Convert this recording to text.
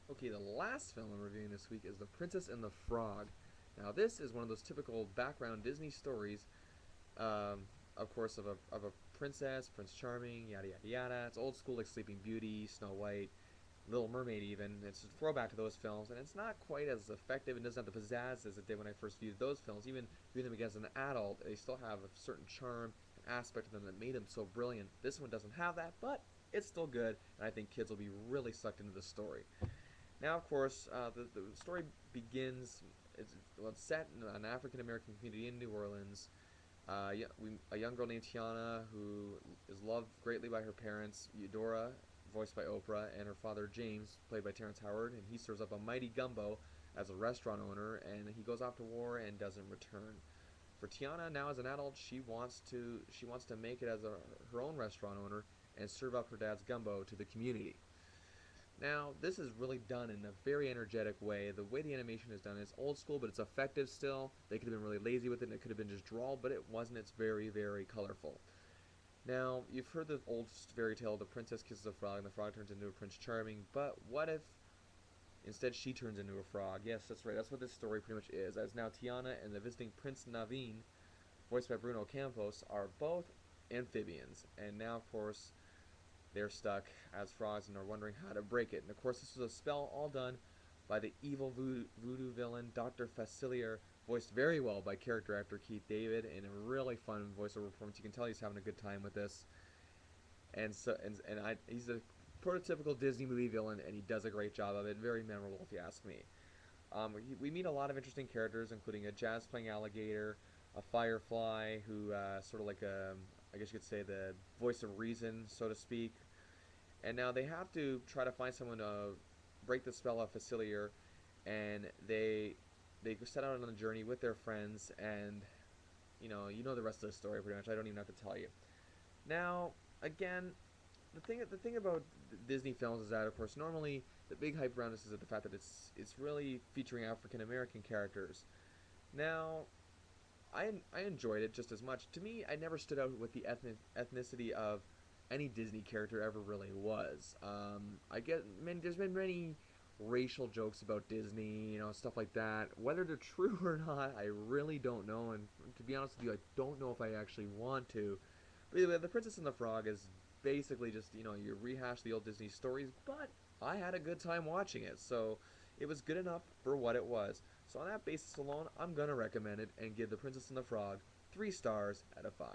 Okay, the last film I'm reviewing this week is The Princess and the Frog. Now, this is one of those typical background Disney stories, of course, of a princess, Prince Charming, yada yada yada. It's old school like Sleeping Beauty, Snow White, Little Mermaid even. It's a throwback to those films, and it's not quite as effective and doesn't have the pizzazz as it did when I first viewed those films. Even viewing them again as an adult, they still have a certain charm and aspect of them that made them so brilliant. This one doesn't have that, but it's still good, and I think kids will be really sucked into the story. Now, of course, the story begins. It's set in an African American community in New Orleans. A young girl named Tiana who is loved greatly by her parents, Eudora, voiced by Oprah, and her father James, played by Terrence Howard, and he serves up a mighty gumbo as a restaurant owner, and he goes off to war and doesn't return. For Tiana, now as an adult, she wants to make it as her own restaurant owner and serve up her dad's gumbo to the community. Now, this is really done in a very energetic way. The way the animation is done is old school, but it's effective still. They could have been really lazy with it, and it could have been just drawled, but it wasn't. It's very, very colorful. Now, you've heard the old fairy tale, the princess kisses a frog, and the frog turns into a Prince Charming, but what if instead she turns into a frog? Yes, that's right. That's what this story pretty much is. As now Tiana and the visiting Prince Naveen, voiced by Bruno Campos, are both amphibians, and now, of course, they're stuck as frogs and are wondering how to break it. And of course, this was a spell all done by the evil voodoo villain Dr. Facilier, voiced very well by character actor Keith David, in a really fun voiceover performance. You can tell he's having a good time with this. He's a prototypical Disney movie villain, and he does a great job of it. Very memorable, if you ask me. We meet a lot of interesting characters, including a jazz playing alligator, a firefly who sort of like I guess you could say the voice of reason, so to speak. And now they have to try to find someone to break the spell of Facilier, and they set out on a journey with their friends, and you know the rest of the story pretty much. I don't even have to tell you. Now, again, the thing about Disney films is that, of course, normally the big hype around this is the fact that it's really featuring African American characters. Now, I enjoyed it just as much. To me, I never stood out with the ethnicity of any Disney character ever really was. There's been many racial jokes about Disney, stuff like that. Whether they're true or not, I really don't know. And to be honest with you, I don't know if I actually want to. But anyway, The Princess and the Frog is basically just you rehash the old Disney stories, but I had a good time watching it, so it was good enough for what it was. So on that basis alone, I'm gonna recommend it and give The Princess and the Frog 3 stars out of 5.